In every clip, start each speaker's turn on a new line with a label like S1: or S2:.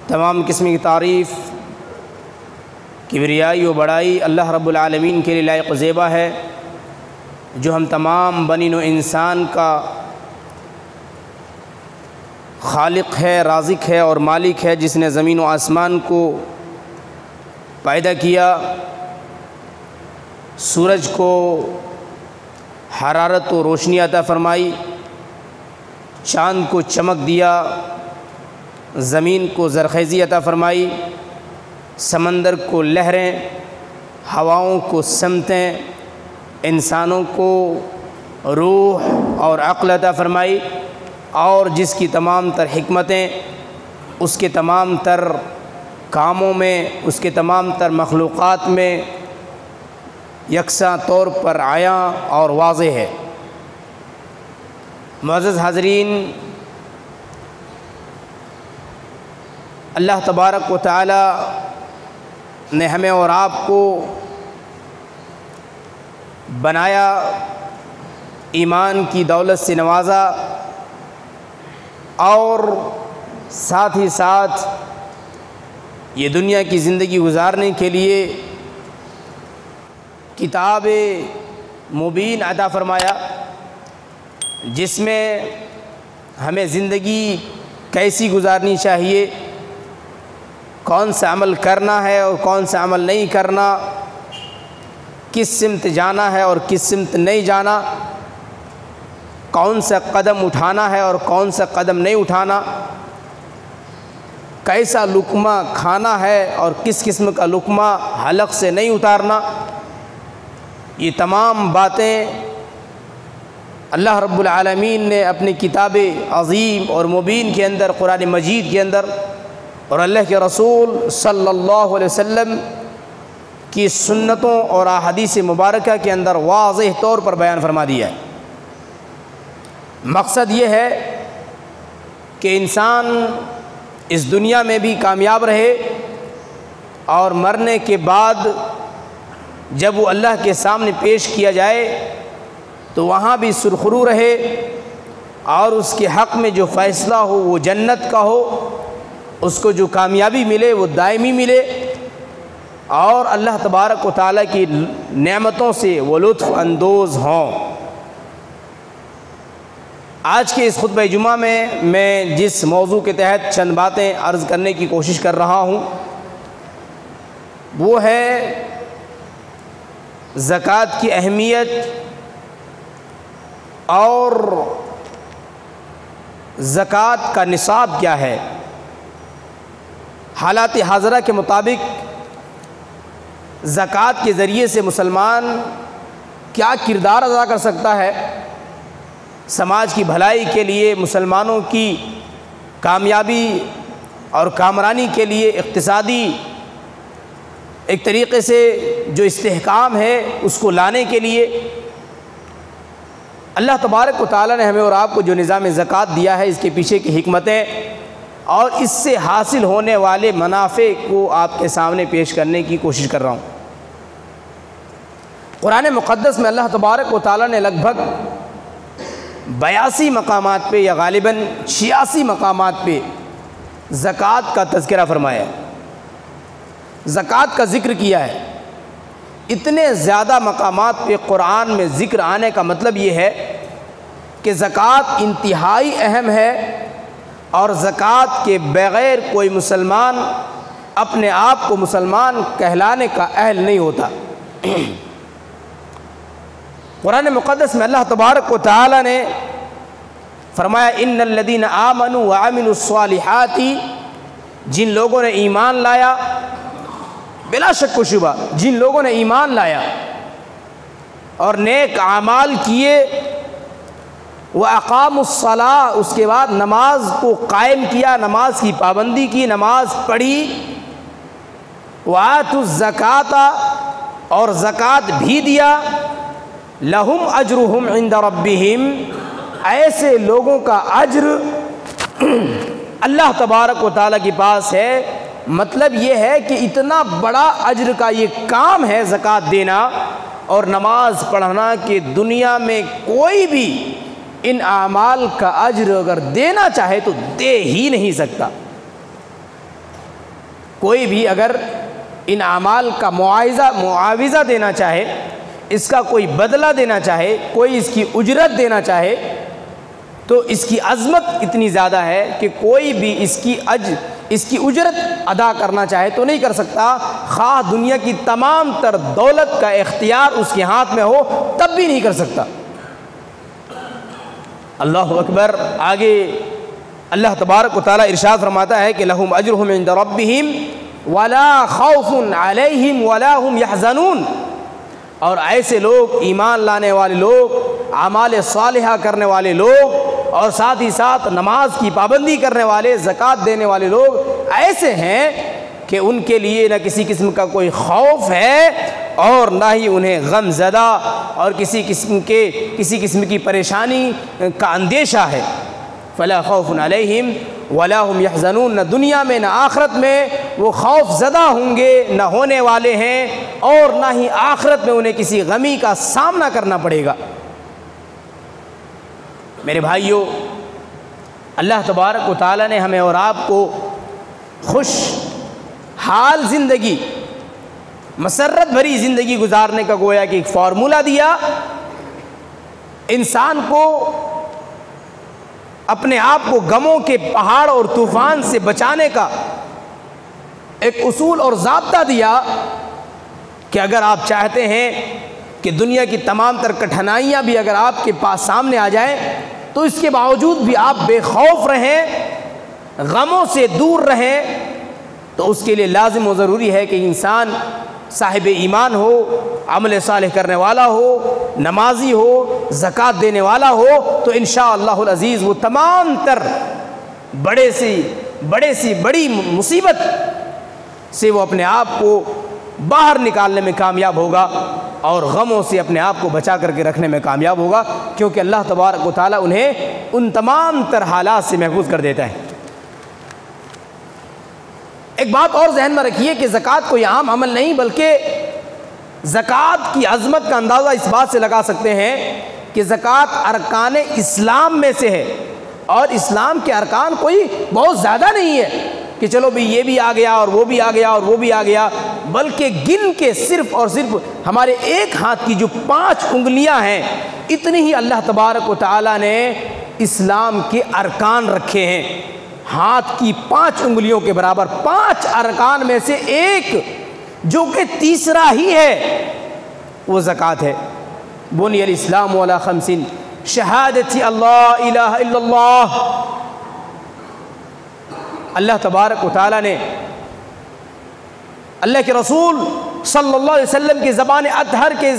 S1: تمام قسم کی تعریف، کبریائی و بڑائی اللہ رب العالمین کے لیے لائق و زیبا ہے، جو ہم تمام بنی نوع انسان کا خالق ہے، رازق ہے اور مالک ہے، جس نے زمین و آسمان کو پیدا کیا، سورج کو حرارت و روشنی عطا فرمائی، چاند کو چمک دیا، زمین کو زرخیزی عطا فرمائی، سمندر کو لہریں، ہواؤں کو سمتیں، انسانوں کو روح اور عقل عطا فرمائی، اور جس کی تمام تر حکمتیں اس کے تمام تر کاموں میں، اس کے تمام تر مخلوقات میں یکساں طور پر عیاں اور واضح ہے۔ معزز حاضرین، اللہ تبارک و تعالی نے ہمیں اور آپ کو بنایا، ایمان کی دولت سے نوازا، اور ساتھ ہی ساتھ یہ دنیا کی زندگی گزارنے کے لیے کتاب مبین عطا فرمایا، جس میں ہمیں زندگی کیسی گزارنی چاہیے، کون سا عمل کرنا ہے اور کون سا عمل نہیں کرنا، کس سمت جانا ہے اور کس سمت نہیں جانا، کون سا قدم اٹھانا ہے اور کون سا قدم نہیں اٹھانا، کیسا لقمہ کھانا ہے اور کس قسم کا لقمہ حلق سے نہیں اتارنا۔ یہ تمام باتیں اللہ رب العالمین نے اپنی کتاب عظیم اور مبین کے اندر، قرآن مجید کے اندر، اور اللہ کے رسول صلی اللہ علیہ وسلم کی سنتوں اور احادیث مبارکہ کے اندر واضح طور پر بیان فرما دیا ہے۔ مقصد یہ ہے کہ انسان اس دنیا میں بھی کامیاب رہے، اور مرنے کے بعد جب وہ اللہ کے سامنے پیش کیا جائے تو وہاں بھی سرخرو رہے، اور اس کے حق میں جو فیصلہ ہو وہ جنت کا ہو، اس کو جو کامیابی ملے وہ دائمی ملے، اور اللہ تبارک و تعالیٰ کی نعمتوں سے وہ لطف اندوز ہوں۔ آج کے اس خطبہ جمعہ میں جس موضوع کے تحت چند باتیں عرض کرنے کی کوشش کر رہا ہوں، وہ ہے زکوٰۃ کی اہمیت اور زکوٰۃ کا نصاب کیا ہے۔ حالات حاضرہ کے مطابق زکوٰۃ کے ذریعے سے مسلمان کیا کردار ادا کر سکتا ہے، سماج کی بھلائی کے لیے، مسلمانوں کی کامیابی اور کامرانی کے لیے، اقتصادی ایک طریقے سے جو استحکام ہے اس کو لانے کے لیے اللہ تبارک و تعالیٰ نے ہمیں اور آپ کو جو نظام زکوٰۃ دیا ہے، اس کے پیچھے کی حکمتیں اور اس سے حاصل ہونے والے منافع کو آپ کے سامنے پیش کرنے کی کوشش کر رہا ہوں۔ قرآن مقدس میں اللہ تبارک و تعالیٰ نے لگ بھگ 82 مقامات پہ یا غالباً 86 مقامات پہ زکوٰۃ کا تذکرہ فرمایا ہے، زکوٰۃ کا ذکر کیا ہے۔ اتنے زیادہ مقامات پہ قرآن میں ذکر آنے کا مطلب یہ ہے کہ زکوٰۃ انتہائی اہم ہے، اور زکوٰۃ کے بغیر کوئی مسلمان اپنے آپ کو مسلمان کہلانے کا اہل نہیں ہوتا۔ قرآن مقدس میں اللہ تبارک و تعالی نے فرمایا ان الذین آمنوا وعملوا الصالحات، جن لوگوں نے ایمان لایا، بلا شک و شبہ جن لوگوں نے ایمان لایا اور نیک اعمال کیے، وَأَقَامُوا الصَّلَاةَ، اس کے بعد نماز کو قائم کیا، نماز کی پابندی کی، نماز پڑھی، وَآتُوا الزَّكَاةَ، اور زکوٰۃ بھی دیا، لَهُمْ أَجْرُهُمْ عِنْدَ رَبِّهِمْ، ایسے لوگوں کا اجر اللہ تبارک و تعالیٰ کے پاس ہے۔ مطلب یہ ہے کہ اتنا بڑا اجر کا یہ کام ہے زکوٰۃ دینا اور نماز پڑھنا، کہ دنیا میں کوئی بھی ان اعمال کا اجر اگر دینا چاہے تو دے ہی نہیں سکتا۔ کوئی بھی اگر ان اعمال کا معاوضہ دینا چاہے، اس کا کوئی بدلہ دینا چاہے، کوئی اس کی اجرت دینا چاہے، تو اس کی عظمت اتنی زیادہ ہے کہ کوئی بھی اس کی اجرت ادا کرنا چاہے تو نہیں کر سکتا، خواہ دنیا کی تمام تر دولت کا اختیار اس کے ہاتھ میں ہو تب بھی نہیں کر سکتا۔ اللہ اکبر۔ آگے اللہ تبارک و تعالیٰ ارشاد فرماتا ہے کہ لہم اجرہم عند ربہم ولا خوف علیہم ولا ہم یحزنون، اور ایسے لوگ، ایمان لانے والے لوگ، اعمال صالحہ کرنے والے لوگ، اور ساتھ ہی ساتھ نماز کی پابندی کرنے والے، زکوٰۃ دینے والے لوگ ایسے ہیں کہ ان کے لیے نہ کسی قسم کا کوئی خوف ہے اور نہ ہی انہیں غم زدہ اور کسی قسم کی پریشانی کا اندیشہ ہے۔ فلا خوف علیہم ولا ہم یحزنون، نہ دنیا میں نہ آخرت میں وہ خوف زدہ ہوں گے، نہ ہونے والے ہیں، اور نہ ہی آخرت میں انہیں کسی غمی کا سامنا کرنا پڑے گا۔ میرے بھائیوں، اللہ تبارک و تعالیٰ نے ہمیں اور آپ کو خوش حال زندگی، مسرت بھری زندگی گزارنے کا گویا کہ ایک فارمولہ دیا، انسان کو اپنے آپ کو غموں کے پہاڑ اور طوفان سے بچانے کا ایک اصول اور ضابطہ دیا کہ اگر آپ چاہتے ہیں کہ دنیا کی تمام تر کٹھنائیاں بھی اگر آپ کے پاس سامنے آ جائیں تو اس کے باوجود بھی آپ بے خوف رہیں، غموں سے دور رہیں، تو اس کے لیے لازم و ضروری ہے کہ انسان صاحب ایمان ہو، عمل صالح کرنے والا ہو، نمازی ہو، زکوٰۃ دینے والا ہو، تو انشاءاللہ العزیز وہ تمام تر بڑے سی بڑی مصیبت سے وہ اپنے آپ کو باہر نکالنے میں کامیاب ہوگا اور غموں سے اپنے آپ کو بچا کر کے رکھنے میں کامیاب ہوگا، کیونکہ اللہ تبارک و تعالیٰ انہیں ان تمام تر حالات سے محفوظ کر دیتا ہے۔ ایک بات اور ذہن میں رکھیے کہ زکوٰۃ کوئی عام عمل نہیں، بلکہ زکوٰۃ کی عظمت کا اندازہ اس بات سے لگا سکتے ہیں کہ زکوٰۃ ارکان اسلام میں سے ہے، اور اسلام کے ارکان کوئی بہت زیادہ نہیں ہے کہ چلو بھی یہ بھی آ گیا اور وہ بھی آ گیا اور وہ بھی آ گیا، بلکہ گن کے صرف اور صرف ہمارے ایک ہاتھ کی جو 5 انگلیاں ہیں، اتنی ہی اللہ تبارک و تعالیٰ نے اسلام کے ارکان رکھے ہیں۔ ہاتھ کی 5 انگلیوں کے برابر 5 ارکان میں سے ایک جو کہ تیسرا ہی ہے وہ زکوٰۃ ہے۔ بنی الاسلام علی 5 شہادت اللہ الہ الا اللہ۔ اللہ تبارک و تعالیٰ نے اللہ کے رسول صلی اللہ علیہ وسلم کی زبان اطہر کے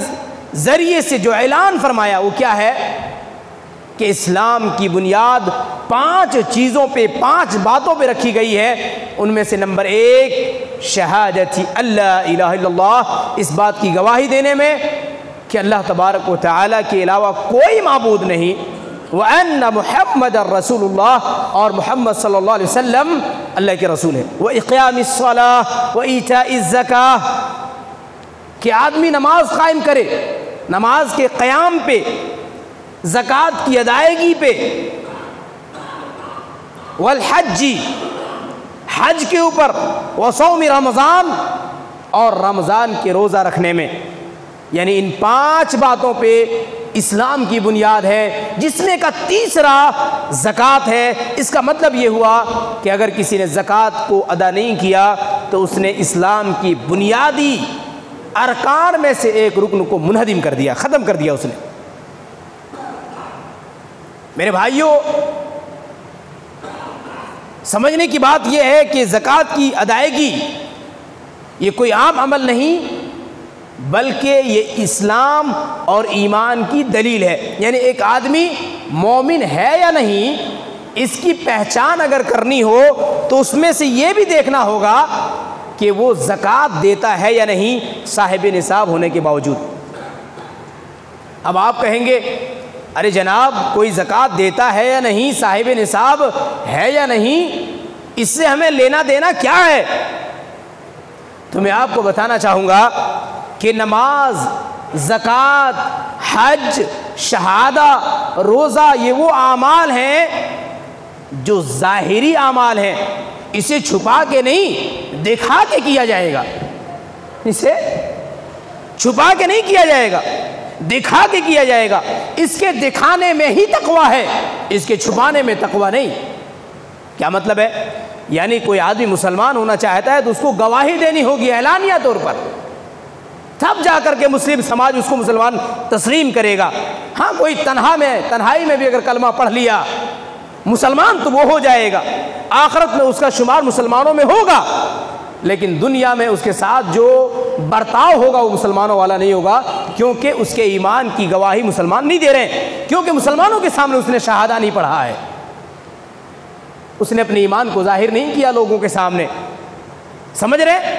S1: ذریعے سے جو اعلان فرمایا وہ کیا ہے کہ اسلام کی بنیاد 5 چیزوں پہ، 5 باتوں پہ رکھی گئی ہے۔ ان میں سے نمبر 1 شہادت اللہ الہ الا اللہ، اس بات کی گواہی دینے میں کہ اللہ تبارک و تعالیٰ کے علاوہ کوئی معبود نہیں، وَأَنَّ مُحَمَّدَ الرَّسُولُ اللَّهِ، اور محمد صلی اللہ علیہ وسلم اللہ کے رسول ہے۔ وَإِقْيَامِ الصَّلَاةِ وَإِيتَاءِ الزَّكَاةِ، کہ آدمی نماز قائم کرے، نماز کے قیام پہ، زکوٰۃ کی ادائیگی پہ، والحج، حج کے اوپر، وصوم رمضان، اور رمضان کے روزہ رکھنے میں، یعنی ان 5 باتوں پہ اسلام کی بنیاد ہے، جس میں کا تیسرا زکوٰۃ ہے۔ اس کا مطلب یہ ہوا کہ اگر کسی نے زکوٰۃ کو ادا نہیں کیا تو اس نے اسلام کی بنیادی ارکان میں سے ایک رکن کو منہدم کر دیا، ختم کر دیا اس نے۔ میرے بھائیوں، سمجھنے کی بات یہ ہے کہ زکوٰۃ کی ادائیگی یہ کوئی عام عمل نہیں، بلکہ یہ اسلام اور ایمان کی دلیل ہے۔ یعنی ایک آدمی مومن ہے یا نہیں، اس کی پہچان اگر کرنی ہو تو اس میں سے یہ بھی دیکھنا ہوگا کہ وہ زکوٰۃ دیتا ہے یا نہیں، صاحب نصاب ہونے کے باوجود۔ اب آپ کہیں گے ارے جناب کوئی زکوٰۃ دیتا ہے یا نہیں، صاحب نصاب ہے یا نہیں، اس سے ہمیں لینا دینا کیا ہے؟ تو میں آپ کو بتانا چاہوں گا کہ نماز، زکوٰۃ، حج، شہادہ، روزہ، یہ وہ اعمال ہیں جو ظاہری اعمال ہیں، اسے چھپا کے نہیں دکھا کے کیا جائے گا، اسے چھپا کے نہیں کیا جائے گا، دکھا کے کیا جائے گا۔ اس کے دکھانے میں ہی تقویٰ ہے، اس کے چھپانے میں تقویٰ نہیں۔ کیا مطلب ہے؟ یعنی کوئی آدمی مسلمان ہونا چاہتا ہے تو اس کو گواہی دینی ہوگی اعلانیہ طور پر، تب جا کر کے مسلم سماج اس کو مسلمان تسلیم کرے گا۔ ہاں کوئی تنہائی میں بھی اگر کلمہ پڑھ لیا مسلمان تو وہ ہو جائے گا، آخرت میں اس کا شمار مسلمانوں میں ہوگا، لیکن دنیا میں اس کے ساتھ جو برتاؤ ہوگا وہ مسلمانوں والا نہیں ہوگا، کیونکہ اس کے ایمان کی گواہی مسلمان نہیں دے رہے ہیں، کیونکہ مسلمانوں کے سامنے اس نے شہادہ نہیں پڑھا ہے، اس نے اپنے ایمان کو ظاہر نہیں کیا لوگوں کے سامنے۔ سمجھ رہے؟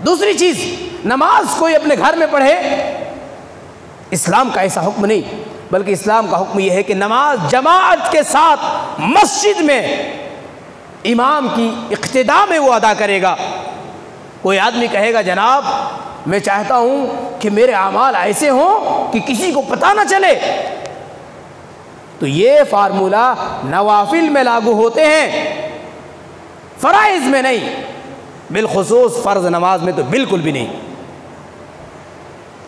S1: دوسری چیز، نماز کوئی اپنے گھر میں پڑھے، اسلام کا ایسا حکم نہیں، بلکہ اسلام کا حکم یہ ہے کہ نماز جماعت کے ساتھ مسجد میں امام کی اقتداء میں وہ ادا کرے گا۔ کوئی آدمی کہے گا جناب میں چاہتا ہوں کہ میرے اعمال ایسے ہوں کہ کسی کو پتہ نہ چلے، تو یہ فارمولہ نوافل میں لاگو ہوتے ہیں، فرائض میں نہیں، بالخصوص فرض نماز میں تو بالکل بھی نہیں۔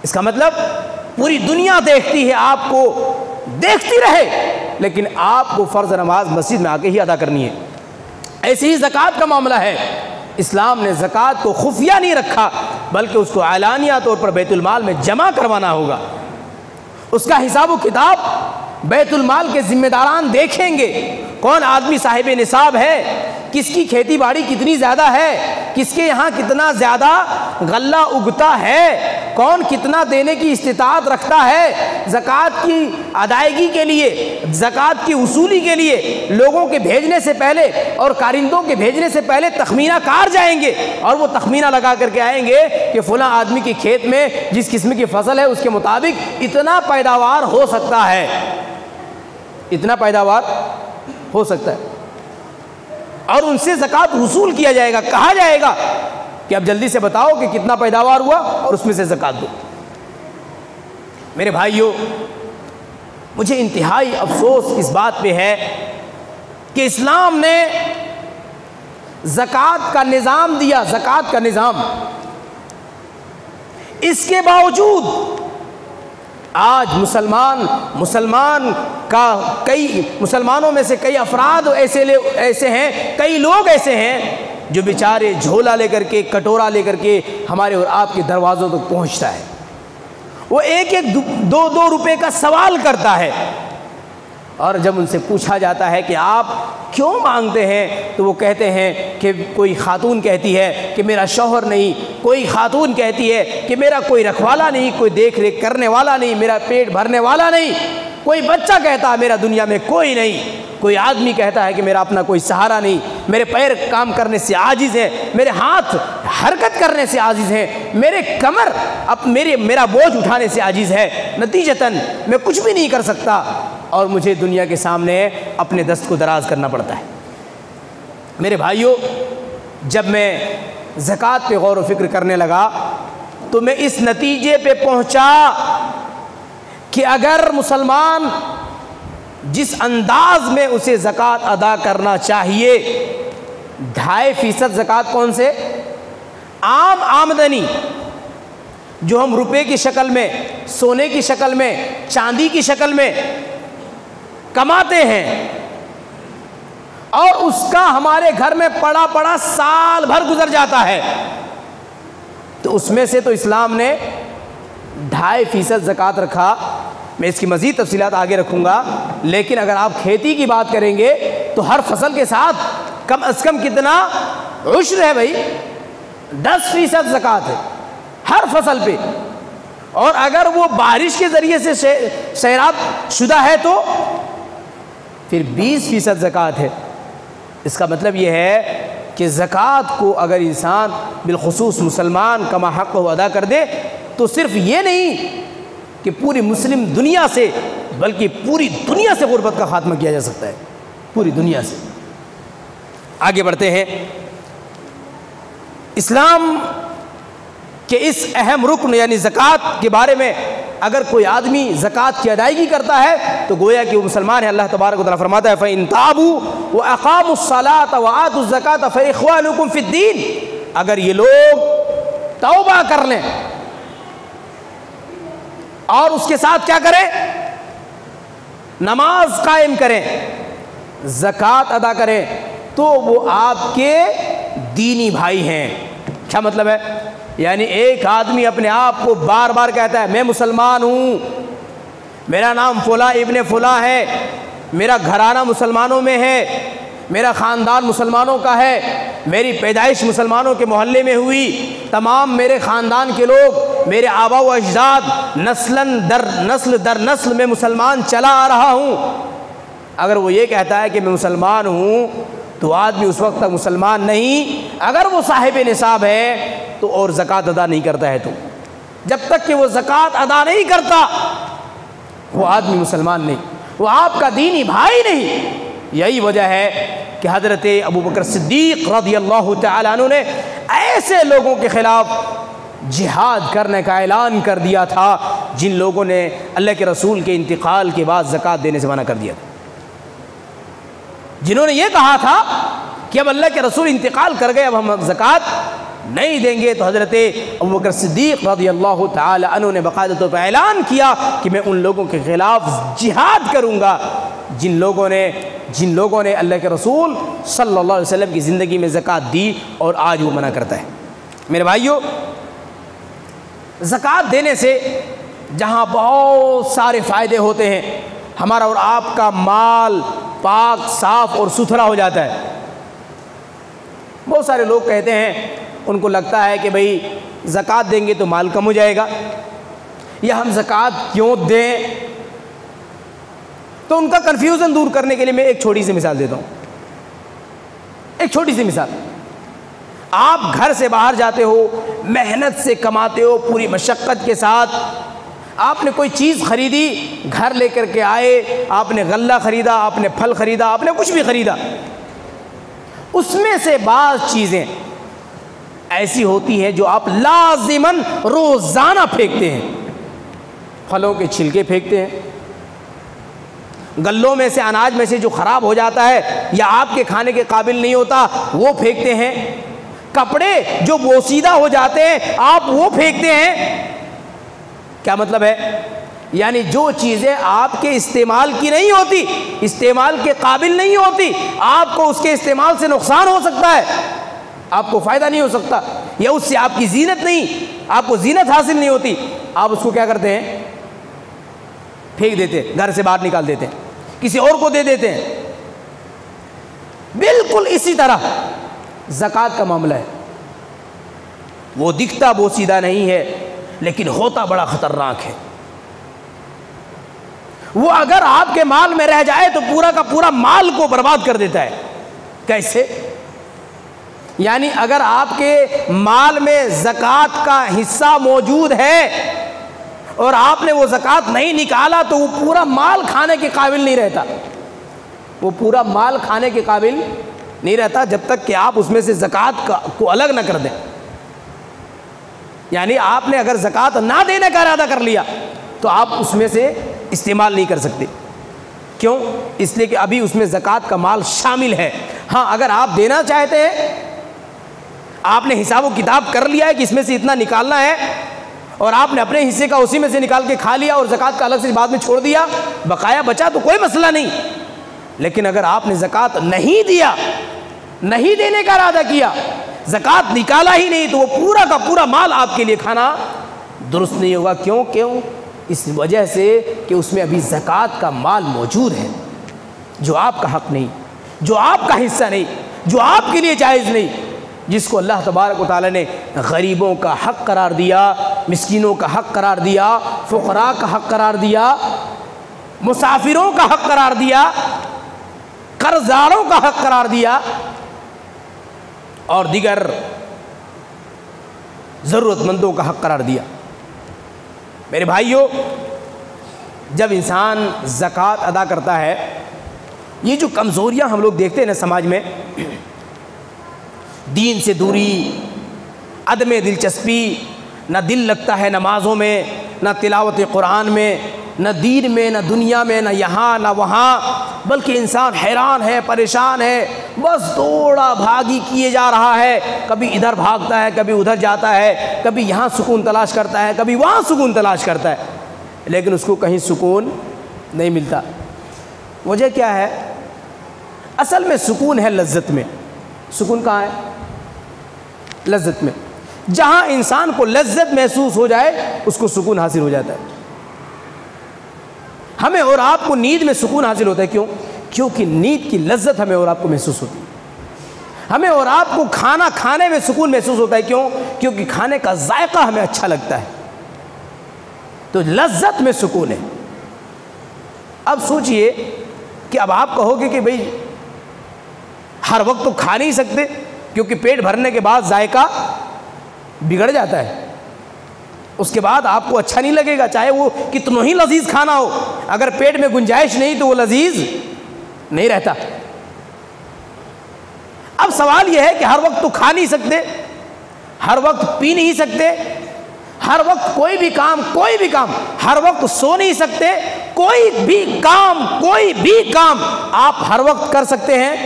S1: اس کا مطلب پوری دنیا دیکھتی ہے، آپ کو دیکھتی رہے، لیکن آپ کو فرض نماز مسجد میں آ کے ہی ادا کرنی ہے۔ ایسے ہی زکوٰۃ کا معاملہ ہے، اسلام نے زکوٰۃ کو خفیہ نہیں رکھا، بلکہ اس کو اعلانیہ طور پر بیت المال میں جمع کروانا ہوگا۔ اس کا حساب و کتاب بیت المال کے ذمہ داران دیکھیں گے، کون آدمی صاحب نصاب ہے، کس کی کھیتی باڑی کتنی زیادہ ہے، کس کے یہاں کتنا زیادہ غلہ اگتا ہے، کون کتنا دینے کی استطاعت رکھتا ہے۔ زکوٰۃ کی ادائیگی کے لیے، زکوٰۃ کی وصولی کے لیے لوگوں کے بھیجنے سے پہلے اور کارندوں کے بھیجنے سے پہلے تخمینہ کار جائیں گے، اور وہ تخمینہ لگا کر کے آئیں گے کہ فلاں آدمی کے کھیت میں جس قسم کی فصل ہے اس کے مطابق اتنا پیداوار ہو سکتا ہے، اتنا پیداوار ہو سکتا ہے، اور ان سے زکوٰۃ وصول کیا جائے گا، کہا جائے گا کہ اب جلدی سے بتاؤ کہ کتنا پیداوار ہوا اور اس میں سے زکوٰۃ دو۔ میرے بھائیوں، مجھے انتہائی افسوس اس بات پہ ہے کہ اسلام نے زکوٰۃ کا نظام دیا، زکوٰۃ کا نظام، اس کے باوجود آج مسلمانوں میں سے کئی افراد ایسے ہیں، کئی لوگ ایسے ہیں جو بیچارے جھولا لے کر کے، کٹورا لے کر کے ہمارے اور آپ کے دروازوں تک پہنچتا ہے، وہ ایک ایک دو روپے کا سوال کرتا ہے، اور جب ان سے پوچھا جاتا ہے کہ آپ کیوں مانگتے ہیں تو وہ کہتے ہیں کہ کوئی خاتون کہتی ہے کہ میرا شوہر نہیں، کوئی خاتون کہتی ہے کہ میرا کوئی رکھوالا نہیں، کوئی دیکھ ریکھ کرنے والا نہیں، میرا پیٹ بھرنے والا نہیں، کوئی بچہ کہتا ہے میرا دنیا میں کوئی نہیں، کوئی آدمی کہتا ہے کہ میرا اپنا کوئی سہارا نہیں، میرے پیر کام کرنے سے عاجز ہیں، میرے ہاتھ حرکت کرنے سے عاجز ہیں، میرے کمر میرا بوجھ اٹھانے سے عاجز ہے، نتیجتاً میں کچھ بھی نہیں کر سکتا، اور مجھے دنیا کے سامنے اپنے دست کو دراز کرنا پڑتا ہے۔ میرے بھائیوں، جب میں زکوٰۃ پہ غور و فکر کرنے لگا تو میں اس نتیجے پہ پہنچا کہ اگر مسلمان جس انداز میں اسے زکوٰۃ ادا کرنا چاہیے، 2.5% زکوٰۃ کون سے؟ عام آمدنی جو ہم روپے کی شکل میں، سونے کی شکل میں، چاندی کی شکل میں کماتے ہیں، اور اس کا ہمارے گھر میں پڑا سال بھر گزر جاتا ہے، تو اس میں سے تو اسلام نے 2.5% زکوٰۃ رکھا۔ میں اس کی مزید تفصیلات آگے رکھوں گا، لیکن اگر آپ کھیتی کی بات کریں گے تو ہر فصل کے ساتھ کم از کم کتنا عشر ہے بھائی؟ 10% زکوٰۃ ہے ہر فصل پہ، اور اگر وہ بارش کے ذریعے سے سیراب شدہ ہے تو پھر 20% زکوٰۃ ہے۔ اس کا مطلب یہ ہے کہ زکوٰۃ کو اگر انسان بالخصوص مسلمان کما حق کو ادا کر دے تو صرف یہ نہیں کہ پوری مسلم دنیا سے، بلکہ پوری دنیا سے غربت کا خاتمہ کیا جا سکتا ہے، پوری دنیا سے۔ آگے بڑھتے ہیں۔ اسلام کے اس اہم رکن یعنی زکوٰۃ کے بارے میں اگر کوئی آدمی زکوٰۃ کی ادائیگی کرتا ہے تو گویا کہ وہ مسلمان ہے۔ اللہ تبارک و تعالیٰ فرماتا ہے فَإِن تَابُوا وَأَقَامُوا الصَّلَاةَ وَآتُوا الزَّكَاةَ فَإِخْوَانُكُمْ فِي الدِّينِ، اگر یہ لوگ توبہ کر لیں اور اس کے ساتھ کیا کریں، نماز قائم کریں، زکوٰۃ ادا کریں، تو وہ آپ کے دینی بھائی ہیں۔ کیا مطلب ہے؟ یعنی ایک آدمی اپنے آپ کو بار بار کہتا ہے میں مسلمان ہوں، میرا نام فلاں ابن فلاں ہے، میرا گھرانہ مسلمانوں میں ہے، میرا خاندان مسلمانوں کا ہے، میری پیدائش مسلمانوں کے محلے میں ہوئی، تمام میرے خاندان کے لوگ، میرے آبا و اجداد نسل در نسل میں مسلمان چلا آ رہا ہوں۔ اگر وہ یہ کہتا ہے کہ میں مسلمان ہوں تو آدمی اس وقت تک مسلمان نہیں اگر وہ صاحب نصاب ہے تو، اور زکوٰۃ ادا نہیں کرتا ہے تو جب تک کہ وہ زکوٰۃ ادا نہیں کرتا وہ آدمی مسلمان نہیں، وہ آپ کا دینی بھائی نہیں۔ یہی وجہ ہے کہ حضرت ابوبکر صدیق رضی اللہ تعالیٰ عنہ نے ایسے لوگوں کے خلاف جہاد کرنے کا اعلان کر دیا تھا جن لوگوں نے اللہ کے رسول کے انتقال کے بعد زکوٰۃ دینے سے منع کر دیا تھا، جنہوں نے یہ کہا تھا کہ اب اللہ کے رسول انتقال کر گئے، اب ہم زکوٰۃ نہیں دیں گے۔ تو حضرت ابوبکر صدیق رضی اللہ تعالی عنہ نے باقاعدہ طور پر اعلان کیا کہ میں ان لوگوں کے خلاف جہاد کروں گا جن لوگوں نے اللہ کے رسول صلی اللہ علیہ وسلم کی زندگی میں زکوٰۃ دی اور آج وہ منع کرتا ہے۔ میرے بھائیوں، زکوٰۃ دینے سے جہاں بہت سارے فائدے ہوتے ہیں، ہمارا اور آپ کا مال پاک صاف اور ستھرا ہو جاتا ہے۔ بہت سارے لوگ کہتے ہیں، ان کو لگتا ہے کہ بھئی زکوٰۃ دیں گے تو مال کم ہو جائے گا، یا ہم زکوٰۃ کیوں دیں؟ تو ان کا کنفیوژن دور کرنے کے لیے میں ایک چھوٹی سی مثال دیتا ہوں۔ ایک چھوٹی سی مثال، آپ گھر سے باہر جاتے ہو، محنت سے کماتے ہو، پوری مشقت کے ساتھ آپ نے کوئی چیز خریدی، گھر لے کر کے آئے، آپ نے غلہ خریدا، آپ نے پھل خریدا، آپ نے کچھ بھی خریدا، اس میں سے بعض چیزیں ایسی ہوتی ہیں جو آپ لازماً روزانہ پھینکتے ہیں۔ پھلوں کے چھلکے پھینکتے ہیں، غلوں میں سے اناج میں سے جو خراب ہو جاتا ہے یا آپ کے کھانے کے قابل نہیں ہوتا وہ پھینکتے ہیں، کپڑے جو بوسیدہ ہو جاتے ہیں آپ وہ پھینکتے ہیں۔ کیا مطلب ہے؟ یعنی جو چیزیں آپ کے استعمال کی نہیں ہوتی، استعمال کے قابل نہیں ہوتی، آپ کو اس کے استعمال سے نقصان ہو سکتا ہے، آپ کو فائدہ نہیں ہو سکتا، یا اس سے آپ کی زینت نہیں، آپ کو زینت حاصل نہیں ہوتی، آپ اس کو کیا کرتے ہیں؟ پھینک دیتے ہیں، گھر سے باہر نکال دیتے ہیں، کسی اور کو دے دیتے ہیں۔ بالکل اسی طرح زکوٰۃ کا معاملہ ہے، وہ دکھتا بوسیدہ نہیں ہے لیکن ہوتا بڑا خطرناک ہے۔ وہ اگر آپ کے مال میں رہ جائے تو پورا کا پورا مال کو برباد کر دیتا ہے۔ کیسے؟ یعنی اگر آپ کے مال میں زکوٰۃ کا حصہ موجود ہے اور آپ نے وہ زکوٰۃ نہیں نکالا تو وہ پورا مال کھانے کے قابل نہیں رہتا، وہ پورا مال کھانے کے قابل نہیں رہتا جب تک کہ آپ اس میں سے زکوٰۃ کو الگ نہ کر دیں۔ یعنی آپ نے اگر زکوٰۃ نہ دینے کا ارادہ کر لیا تو آپ اس میں سے استعمال نہیں کر سکتے۔ کیوں؟ اس لیے کہ ابھی اس میں زکوٰۃ کا مال شامل ہے۔ ہاں اگر آپ دینا چاہتے ہیں، آپ نے حساب و کتاب کر لیا ہے کہ اس میں سے اتنا نکالنا ہے اور آپ نے اپنے حصے کا اسی میں سے نکال کے کھا لیا اور زکوٰۃ کا الگ سے بعد میں چھوڑ دیا، بقایا بچا تو کوئی مسئلہ نہیں۔ لیکن اگر آپ نے زکوٰۃ نہیں دیا، نہیں دینے کا ارادہ کیا، زکوٰۃ نکالا ہی نہیں، تو وہ پورا کا پورا مال آپ کے لیے کھانا درست نہیں ہوگا۔ کیوں؟ اس وجہ سے کہ اس میں ابھی زکوٰۃ کا مال موجود ہے جو آپ کا حق نہیں، جو آپ کا حصہ نہیں، جو آپ کے لیے جائز نہیں، جس کو اللہ تبارک و تعالیٰ نے غریبوں کا حق قرار دیا، مسکینوں کا حق قرار دیا، فقراء کا حق قرار دیا، مسافروں کا حق قرار دیا، قرض داروں کا حق قرار دیا اور دیگر ضرورت مندوں کا حق قرار دیا۔ میرے بھائیوں، جب انسان زکوٰۃ ادا کرتا ہے، یہ جو کمزوریاں ہم لوگ دیکھتے ہیں نا سماج میں، دین سے دوری، عدم دلچسپی، نہ دل لگتا ہے نمازوں میں، نہ تلاوت قرآن میں، نہ دین میں، نہ دنیا میں، نہ یہاں نہ وہاں، بلکہ انسان حیران ہے، پریشان ہے، بس دوڑا بھاگی کیے جا رہا ہے، کبھی ادھر بھاگتا ہے، کبھی ادھر جاتا ہے، کبھی یہاں سکون تلاش کرتا ہے، کبھی وہاں سکون تلاش کرتا ہے، لیکن اس کو کہیں سکون نہیں ملتا۔ وجہ کیا ہے؟ اصل میں سکون ہے لذت میں۔ سکون کہاں ہے؟ لذت میں۔ جہاں انسان کو لذت محسوس ہو جائے اس کو سکون حاصل ہو جاتا ہے۔ ہمیں اور آپ کو نیند میں سکون حاصل ہوتا ہے، کیوں؟ کیونکہ نیند کی لذت ہمیں اور آپ کو محسوس ہوتی ہے۔ ہمیں اور آپ کو کھانا کھانے میں سکون محسوس ہوتا ہے، کیوں؟ کیونکہ کھانے کا ذائقہ ہمیں اچھا لگتا ہے، تو لذت میں سکون ہے۔ اب سوچئے کہ اب آپ کہو گے کہ بھئی ہر وقت تو کھا نہیں سکتے، کیونکہ پیٹ بھرنے کے بعد ذائقہ بگڑ جاتا ہے، اس کے بعد آپ کو اچھا نہیں لگے گا، چاہے وہ کتنا ہی لذیذ کھانا ہو، اگر پیٹ میں گنجائش نہیں تو وہ لذیذ نہیں رہتا۔ اب سوال یہ ہے کہ ہر وقت تو کھا نہیں سکتے، ہر وقت پی نہیں سکتے، ہر وقت کوئی بھی کام ہر وقت سو نہیں سکتے، کوئی بھی کام آپ ہر وقت کر سکتے ہیں؟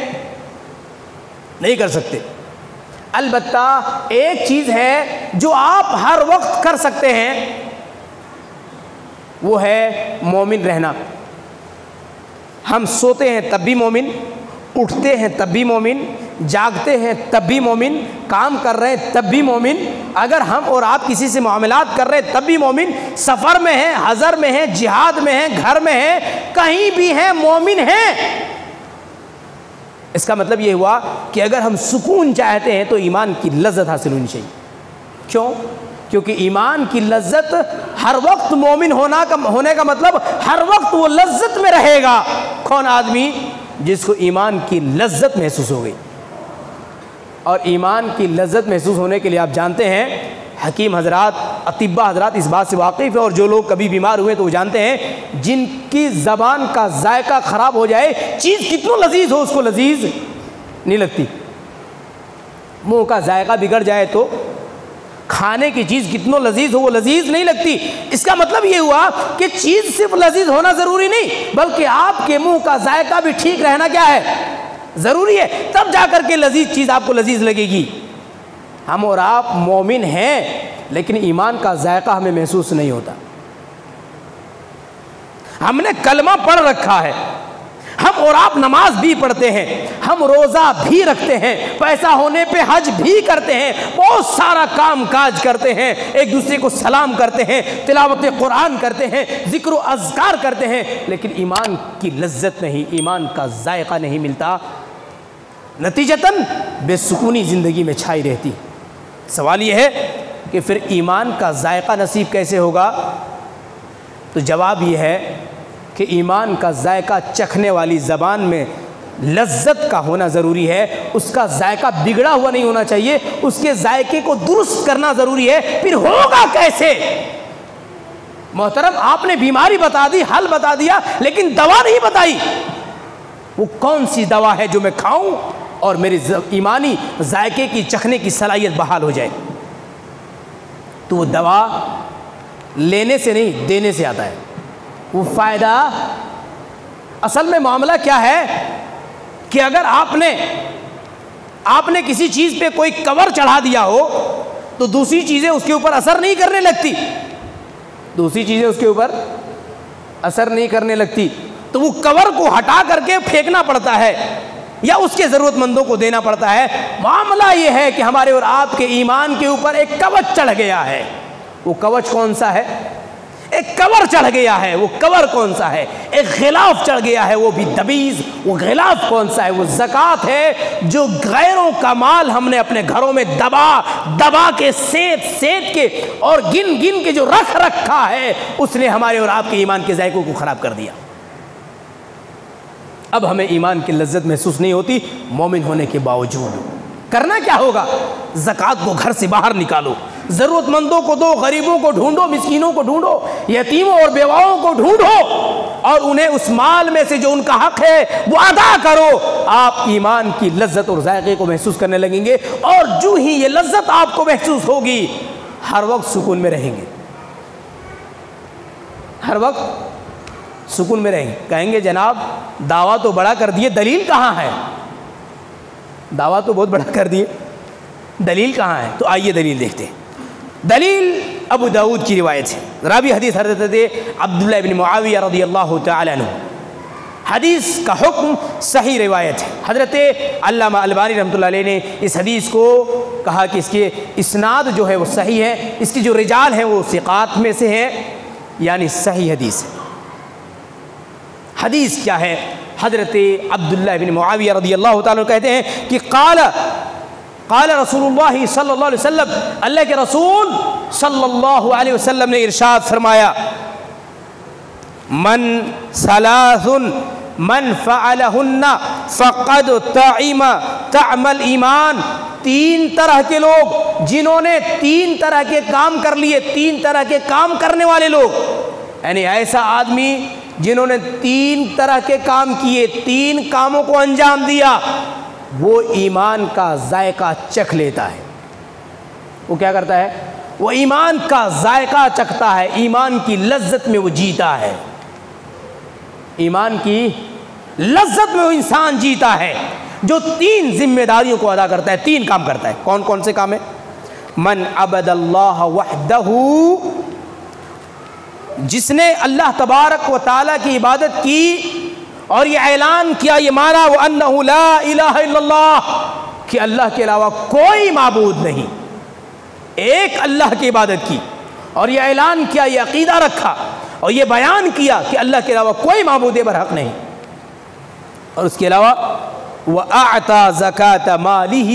S1: نہیں کر سکتے۔ البتہ ایک چیز ہے جو آپ ہر وقت کر سکتے ہیں، وہ ہے مومن رہنا۔ ہم سوتے ہیں تب بھی مومن، اٹھتے ہیں تب بھی مومن، جاگتے ہیں تب بھی مومن، کام کر رہے ہیں تب بھی مومن، اگر ہم اور آپ کسی سے معاملات کر رہے ہیں تب بھی مومن، سفر میں ہیں، حضر میں ہیں، جہاد میں ہیں، گھر میں ہیں، کہیں بھی ہیں، مومن ہیں۔ اس کا مطلب یہ ہوا کہ اگر ہم سکون چاہتے ہیں تو ایمان کی لذت حاصل ہونی چاہیے۔ کیوں؟ کیونکہ ایمان کی لذت ہر وقت مومن ہونے کا مطلب ہر وقت وہ لذت میں رہے گا۔ کون آدمی؟ جس کو ایمان کی لذت محسوس ہو گئی۔ اور ایمان کی لذت محسوس ہونے کے لیے آپ جانتے ہیں، حکیم حضرات، اطباء حضرات اس بات سے واقف ہیں، اور جو لوگ کبھی بیمار ہوئے تو وہ جانتے ہیں، جن کی زبان کا ذائقہ خراب ہو جائے، چیز کتنا لذیذ ہو اس کو لذیذ نہیں لگتی۔ منہ کا ذائقہ بگڑ جائے تو کھانے کی چیز کتنا لذیذ ہو وہ لذیذ نہیں لگتی۔ اس کا مطلب یہ ہوا کہ چیز صرف لذیذ ہونا ضروری نہیں، بلکہ آپ کے منہ کا ذائقہ بھی ٹھیک رہنا کیا ہے؟ ضروری ہے، تب جا کر کے لذیذ چیز آپ کو لذیذ لگے گی۔ ہم اور آپ مومن ہیں لیکن ایمان کا ذائقہ ہمیں محسوس نہیں ہوتا۔ ہم نے کلمہ پڑھ رکھا ہے، ہم اور آپ نماز بھی پڑھتے ہیں، ہم روزہ بھی رکھتے ہیں، پیسہ ہونے پہ حج بھی کرتے ہیں، بہت سارا کام کاج کرتے ہیں، ایک دوسرے کو سلام کرتے ہیں، تلاوت قرآن کرتے ہیں، ذکر و اذکار کرتے ہیں، لیکن ایمان کی لذت نہیں، ایمان کا ذائقہ نہیں ملتا، نتیجتاً بے سکونی زندگی میں چھائی رہتی۔ سوال یہ ہے کہ پھر ایمان کا ذائقہ نصیب کیسے ہوگا؟ تو جواب یہ ہے کہ ایمان کا ذائقہ چکھنے والی زبان میں لذت کا ہونا ضروری ہے، اس کا ذائقہ بگڑا ہوا نہیں ہونا چاہیے، اس کے ذائقے کو درست کرنا ضروری ہے۔ پھر ہوگا کیسے؟ محترم، آپ نے بیماری بتا دی، حل بتا دیا، لیکن دوا نہیں بتائی۔ وہ کون سی دوا ہے جو میں کھاؤں اور میری ایمانی ذائقے کی چکھنے کی صلاحیت بحال ہو جائے؟ تو وہ دوا لینے سے نہیں، دینے سے آتا ہے وہ فائدہ۔ اصل میں معاملہ کیا ہے کہ اگر آپ نے کسی چیز پہ کوئی کور چڑھا دیا ہو تو دوسری چیزیں اس کے اوپر اثر نہیں کرنے لگتی، دوسری چیزیں اس کے اوپر اثر نہیں کرنے لگتی، تو وہ کور کو ہٹا کر کے پھینکنا پڑتا ہے یا اس کے ضرورت مندوں کو دینا پڑتا ہے۔ معاملہ یہ ہے کہ ہمارے اور آپ کے ایمان کے اوپر ایک کوچ چڑھ گیا ہے۔ وہ کوچ کون سا ہے؟ ایک کور چڑھ گیا ہے۔ وہ کور کون سا ہے؟ ایک غلاف چڑھ گیا ہے، وہ بھی دبیز۔ وہ غلاف کون سا ہے؟ وہ زکوٰۃ ہے، جو غیروں کا مال ہم نے اپنے گھروں میں دبا کے سیت کے اور گن کے جو رکھا ہے، اس نے ہمارے اور آپ کے ایمان کے ذائقوں کو خراب کر دیا۔ اب ہمیں ایمان کی لذت محسوس نہیں ہوتی مومن ہونے کے باوجود۔ کرنا کیا ہوگا؟ زکوٰۃ کو گھر سے باہر نکالو، ضرورت مندوں کو دو، غریبوں کو ڈھونڈو، مسکینوں کو ڈھونڈو، یتیموں اور بیواؤں کو ڈھونڈو اور انہیں اس مال میں سے جو ان کا حق ہے وہ ادا کرو۔ آپ ایمان کی لذت اور ذائقے کو محسوس کرنے لگیں گے، اور جو ہی یہ لذت آپ کو محسوس ہوگی ہر وقت سکون میں رہیں گے۔ ہر وقت سکون میں رہیں گے. کہیں گے جناب دعویٰ تو بڑا کر دیے, دلیل کہاں ہے؟ دعویٰ تو بہت بڑا کر دیے, دلیل کہاں ہے؟ تو آئیے دلیل دیکھتے ہیں. دلیل ابو داؤد کی روایت ہے. راوی حدیث حضرت عبداللہ ابن معاویہ رضی اللہ تعالی عنہ. حدیث کا حکم صحیح روایت ہے. حضرت علامہ البانی رحمۃ اللہ علیہ نے اس حدیث کو کہا کہ اس کے اسناد جو ہے وہ صحیح ہے, اس کی جو رجال ہیں وہ ثقات میں سے ہے, یعنی صحیح حدیث ہے. حدیث کیا ہے؟ حضرت عبداللہ بن معاویہ رضی اللہ تعالیٰ عنہ کہتے ہیں کہ قال رسول اللہ صلی اللہ علیہ وسلم, اللہ کے رسول صلی اللہ علیہ وسلم نے ارشاد فرمایا, من فعلہن فقد طعم الایمان. 3 طرح کے لوگ جنہوں نے 3 طرح کے کام کر لیے, 3 طرح کے کام کرنے والے لوگ, یعنی ایسا آدمی جنہوں نے 3 طرح کے کام کیے, 3 کاموں کو انجام دیا, وہ ایمان کا ذائقہ چکھ لیتا ہے. وہ کیا کرتا ہے؟ وہ ایمان کا ذائقہ چکھتا ہے, ایمان کی لذت میں وہ جیتا ہے. ایمان کی لذت میں وہ انسان جیتا ہے جو 3 ذمہ داریوں کو ادا کرتا ہے, 3 کام کرتا ہے. کون کون سے کام ہے؟ من عبد اللہ وحدہ, جس نے اللہ تبارک و تعالیٰ کی عبادت کی اور یہ اعلان کیا, یہ مانا وَأَنَّهُ لَا إِلَهَ إِلَّا اللَّهُ, کہ اللہ کے علاوہ کوئی معبود نہیں, ایک اللہ کی عبادت کی اور یہ اعلان کیا, یہ عقیدہ رکھا اور یہ بیان کیا کہ اللہ کے علاوہ کوئی معبود برحق نہیں, اور اس کے علاوہ وَأَعْتَى زَكَاةَ مَالِهِ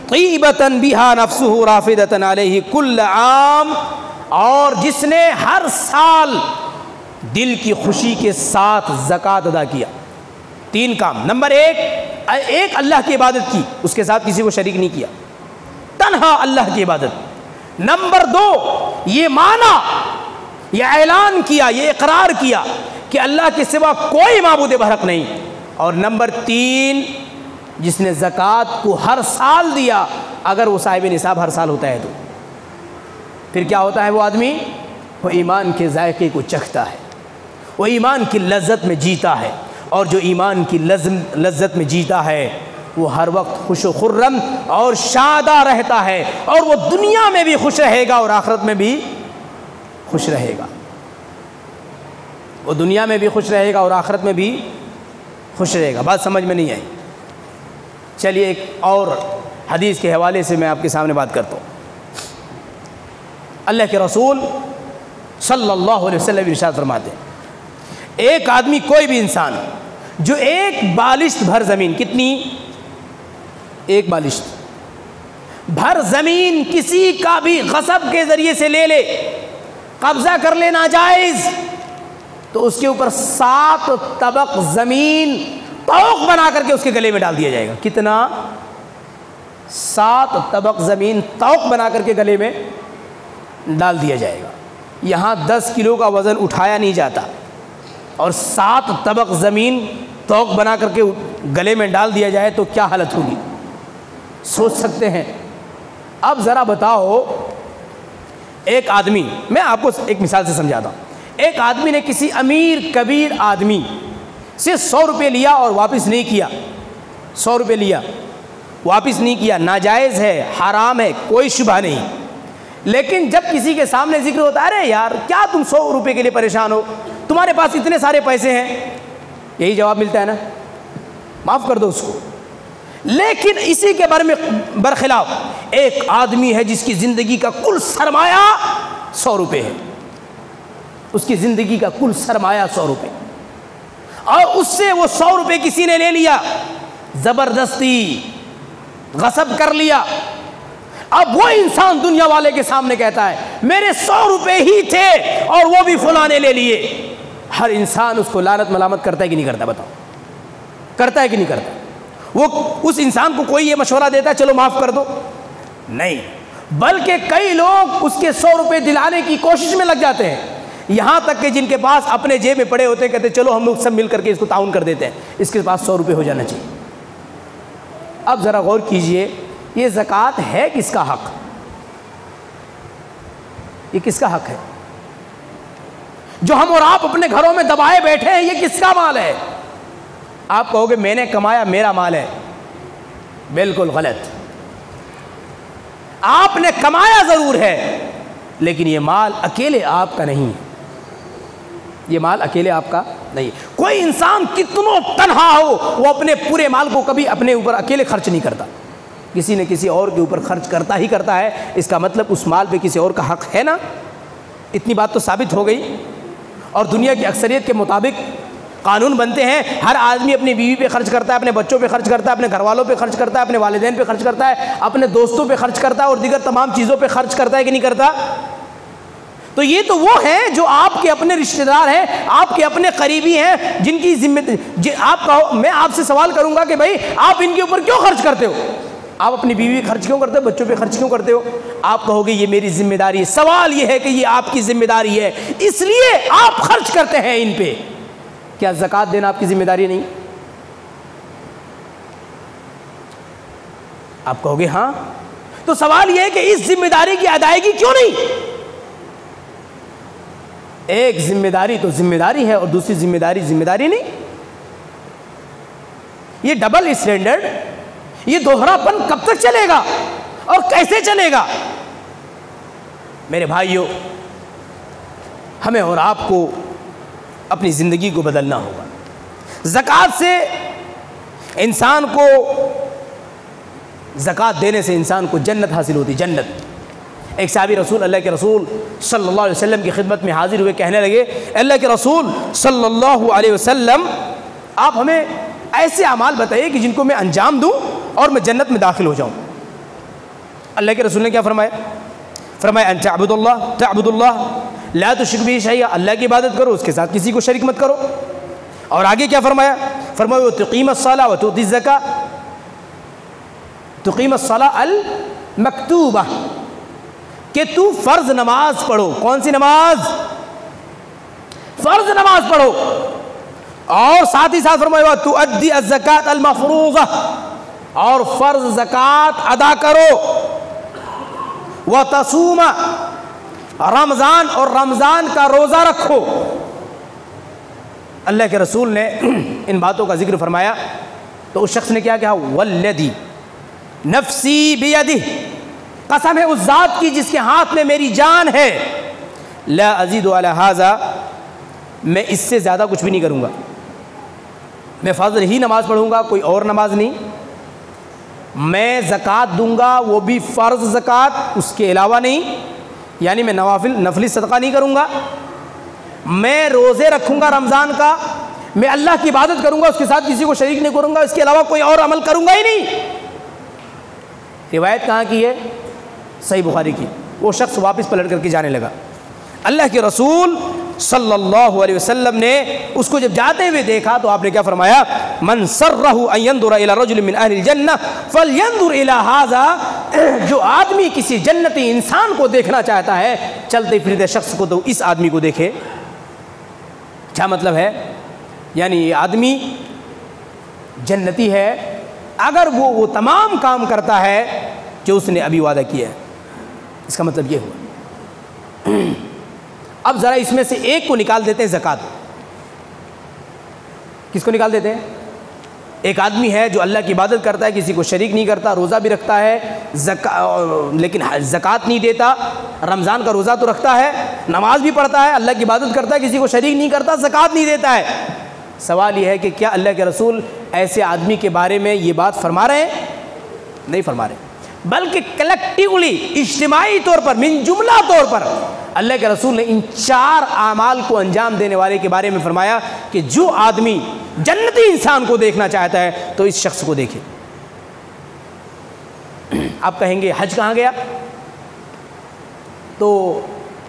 S1: طِيبَةً بِهَا نَفْسُهُ رَافِدَةً عَلَيْهِ كُلَّ عام, اور جس نے ہر سال دل کی خوشی کے ساتھ زکوٰۃ ادا کیا. 3 کام. نمبر 1 اللہ کی عبادت کی, اس کے ساتھ کسی کو شریک نہیں کیا, تنہا اللہ کی عبادت. نمبر 2 یہ مانا, یہ اعلان کیا, یہ اقرار کیا کہ اللہ کے سوا کوئی معبود برحق نہیں. اور نمبر 3 جس نے زکوٰۃ کو ہر سال دیا, اگر وہ صاحب نصاب ہر سال ہوتا ہے تو پھر کیا ہوتا ہے؟ وہ آدمی وہ ایمان کے ذائقے کو چکھتا ہے, وہ ایمان کی لذت میں جیتا ہے, اور جو ایمان کی لذت میں جیتا ہے وہ ہر وقت خوش و خرم اور شادہ رہتا ہے, اور وہ دنیا میں بھی خوش رہے گا اور آخرت میں بھی خوش رہے گا. وہ دنیا میں بھی خوش رہے گا اور آخرت میں بھی خوش رہے گا. بات سمجھ میں نہیں آئی؟ چلیے ایک اور حدیث کے حوالے سے میں آپ کے سامنے بات کرتا ہوں. اللہ کے رسول صلی اللہ علیہ وسلم ارشاد فرماتے ہیں, ایک آدمی, کوئی بھی انسان جو 1 بالشت بھر زمین, کتنی؟ 1 بالشت بھر زمین کسی کا بھی غصب کے ذریعے سے لے لے, قبضہ کر لے ناجائز, تو اس کے اوپر 7 طبق زمین طوق بنا کر کے اس کے گلے میں ڈال دیا جائے گا. کتنا؟ 7 طبق زمین طوق بنا کر کے گلے میں ڈال دیا جائے گا. یہاں 10 کلو کا وزن اٹھایا نہیں جاتا, اور 7 طبق زمین طوق بنا کر کے گلے میں ڈال دیا جائے تو کیا حالت ہوگی؟ سوچ سکتے ہیں. اب ذرا بتاؤ, ایک آدمی, میں آپ کو ایک مثال سے سمجھاتا ہوں. ایک آدمی نے کسی امیر کبیر آدمی سے 100 روپے لیا اور واپس نہیں کیا. 100 روپے لیا, واپس نہیں کیا, ناجائز ہے, حرام ہے, کوئی شبہ نہیں. لیکن جب کسی کے سامنے ذکر ہوتا ہے, ارے یار کیا تم 100 روپے کے لیے پریشان ہو, تمہارے پاس اتنے سارے پیسے ہیں, یہی جواب ملتا ہے نا, معاف کر دو اس کو. لیکن اسی کے برخلاف ایک آدمی ہے جس کی زندگی کا کل سرمایہ 100 روپے ہے, اس کی زندگی کا کل سرمایہ 100 روپے, اور اس سے وہ 100 روپے کسی نے لے لیا, زبردستی غصب کر لیا. اب وہ انسان دنیا والے کے سامنے کہتا ہے میرے 100 روپے ہی تھے اور وہ بھی فلاں نے لے لیے. ہر انسان اس کو لعنت ملامت کرتا ہے کہ نہیں کرتا؟ بتاؤ, کرتا ہے کہ نہیں کرتا؟ وہ اس انسان کو کوئی یہ مشورہ دیتا ہے چلو معاف کر دو؟ نہیں, بلکہ کئی لوگ اس کے 100 روپے دلانے کی کوشش میں لگ جاتے ہیں, یہاں تک کہ جن کے پاس اپنے جیب میں پڑے ہوتے ہیں کہتے ہیں چلو ہم لوگ سب مل کر کے اس کو تعاون کر دیتے ہیں, اس کے پاس 100 روپے ہو جانا چاہیے. اب ذرا غور کیجئے, یہ زکوٰۃ ہے کس کا حق؟ یہ کس کا حق ہے؟ جو ہم اور آپ اپنے گھروں میں دبائے بیٹھے ہیں، یہ کس کا مال ہے؟ آپ کہو گے میں نے کمایا، میرا مال ہے، بالکل غلط۔ آپ نے کمایا ضرور ہے، لیکن یہ مال اکیلے آپ کا نہیں ہے، یہ مال اکیلے آپ کا نہیں۔ کوئی انسان کتنوں تنہا ہو، وہ اپنے پورے مال کو کبھی اپنے اوپر اکیلے خرچ نہیں کرتا، کسی نہ کسی اور کے اوپر خرچ کرتا ہی کرتا ہے۔ اس کا مطلب اس مال پہ کسی اور کا حق ہے نا، اتنی بات تو ثابت ہو گئی۔ اور دنیا کی اکثریت کے مطابق قانون بنتے ہیں، ہر آدمی اپنی بیوی پہ خرچ کرتا ہے، اپنے بچوں پہ خرچ کرتا ہے، اپنے گھر والوں پہ خرچ کرتا ہے، اپنے والدین پہ خرچ کرتا ہے، اپنے دوستوں پہ خرچ کرتا ہے، اور دیگر تمام چیزوں پہ خرچ کرتا ہے کہ نہیں کرتا؟ تو یہ تو وہ ہیں جو آپ کے اپنے رشتہ دار ہیں، آپ کے اپنے قریبی ہیں، جن کی میں آپ سے سوال کروں گا کہ بھائی آپ ان کے اوپر کیوں خرچ کرتے ہو؟ آپ اپنی بیوی پہ خرچ کیوں کرتے ہو؟ بچوں پہ خرچ کیوں کرتے ہو؟ آپ کہو گے یہ میری ذمہ داری ہے۔ سوال یہ ہے کہ یہ آپ کی ذمہ داری ہے، اس لیے آپ خرچ کرتے ہیں ان پہ۔ کیا زکوٰۃ دینا آپ کی ذمہ داری نہیں؟ آپ کہو گے ہاں۔ تو سوال یہ ہے کہ اس ذمہ داری کی ادائیگی کیوں نہیں؟ ایک ذمہ داری تو ذمہ داری ہے، اور دوسری ذمہ داری نہیں۔ یہ ڈبل اسٹینڈرڈ، یہ دوہرا پن کب تک چلے گا اور کیسے چلے گا؟ میرے بھائیوں، ہمیں اور آپ کو اپنی زندگی کو بدلنا ہوگا۔ زکوٰۃ سے انسان کو، زکوٰۃ دینے سے انسان کو جنت حاصل ہوتی، جنت۔ ایک صحابی اللہ کے رسول صلی اللہ علیہ وسلم کی خدمت میں حاضر ہوئے، کہنے لگے اللہ کے رسول صلی اللہ علیہ وسلم، آپ ہمیں ایسے اعمال بتائیے کہ جن کو میں انجام دوں اور میں جنت میں داخل ہو جاؤں۔ اللہ کے رسول نے کیا فرمایا؟ فرمایا ان تعبد اللہ لا تشرک بہ شیئا، اللہ کی عبادت کرو، اس کے ساتھ کسی کو شریک مت کرو۔ اور آگے کیا فرمایا؟ فرمایا تقیم الصلاۃ وتؤتی الزکاۃ، تقیم الصلاۃ المکتوبہ، کہ تو فرض نماز پڑھو۔ کون سی نماز؟ فرض نماز پڑھو۔ اور ساتھ ہی ساتھ فرمایا تؤدی الزکاۃ المفروضہ، اور فرض زکوٰۃ ادا کرو۔ وتصوم، رمضان اور رمضان کا روزہ رکھو۔ اللہ کے رسول نے ان باتوں کا ذکر فرمایا تو اس شخص نے کیا کہا؟ والذی نفسی بیدہ، قسم ہے اس ذات کی جس کے ہاتھ میں میری جان ہے، لا ازید علی ھذا، میں اس سے زیادہ کچھ بھی نہیں کروں گا، میں فجر ہی نماز پڑھوں گا، کوئی اور نماز نہیں، میں زکوٰۃ دوں گا وہ بھی فرض زکوٰۃ، اس کے علاوہ نہیں، یعنی میں نفلی صدقہ نہیں کروں گا، میں روزے رکھوں گا رمضان کا، میں اللہ کی عبادت کروں گا، اس کے ساتھ کسی کو شریک نہیں کروں گا، اس کے علاوہ کوئی اور عمل کروں گا ہی نہیں۔ روایت کہاں کی ہے؟ صحیح بخاری کی۔ وہ شخص واپس پلٹ کر کے جانے لگا۔ اللہ کے رسول صلی اللہ علیہ وسلم نے اس کو جب جاتے ہوئے دیکھا تو آپ نے کیا فرمایا؟ من سرہ ان ينظر الى رجل من اہل الجنہ فلينظر الى هذا، جو آدمی کسی جنتی انسان کو دیکھنا چاہتا ہے، چلتے پھرتے شخص کو، تو اس آدمی کو دیکھے۔ کیا مطلب ہے؟ یعنی یہ آدمی جنتی ہے اگر وہ تمام کام کرتا ہے جو اس نے ابھی وعدہ کیا ہے۔ اس کا مطلب یہ ہوا۔ اب ذرا اس میں سے ایک کو نکال دیتے ہیں، زکوٰۃ۔ کس کو نکال دیتے ہیں؟ ایک آدمی ہے جو اللہ کی عبادت کرتا ہے، کسی کو شریک نہیں کرتا، روزہ بھی رکھتا ہے، لیکن زکوٰۃ نہیں دیتا، رمضان کا روزہ تو رکھتا ہے، نماز بھی پڑھتا ہے، اللہ کی عبادت کرتا ہے، کسی کو شریک نہیں کرتا، زکوٰۃ نہیں دیتا ہے۔ سوال یہ ہے کہ کیا اللہ کے رسول ایسے آدمی کے بارے میں یہ بات فرما رہے ہیں؟ نہیں فرما رہے، بلکہ کلیکٹیولی، اجتماعی طور پر، من جملہ طور پر اللہ کے رسول نے ان 4 اعمال کو انجام دینے والے کے بارے میں فرمایا کہ جو آدمی جنتی انسان کو دیکھنا چاہتا ہے تو اس شخص کو دیکھے۔ آپ کہیں گے حج کہاں گیا؟ تو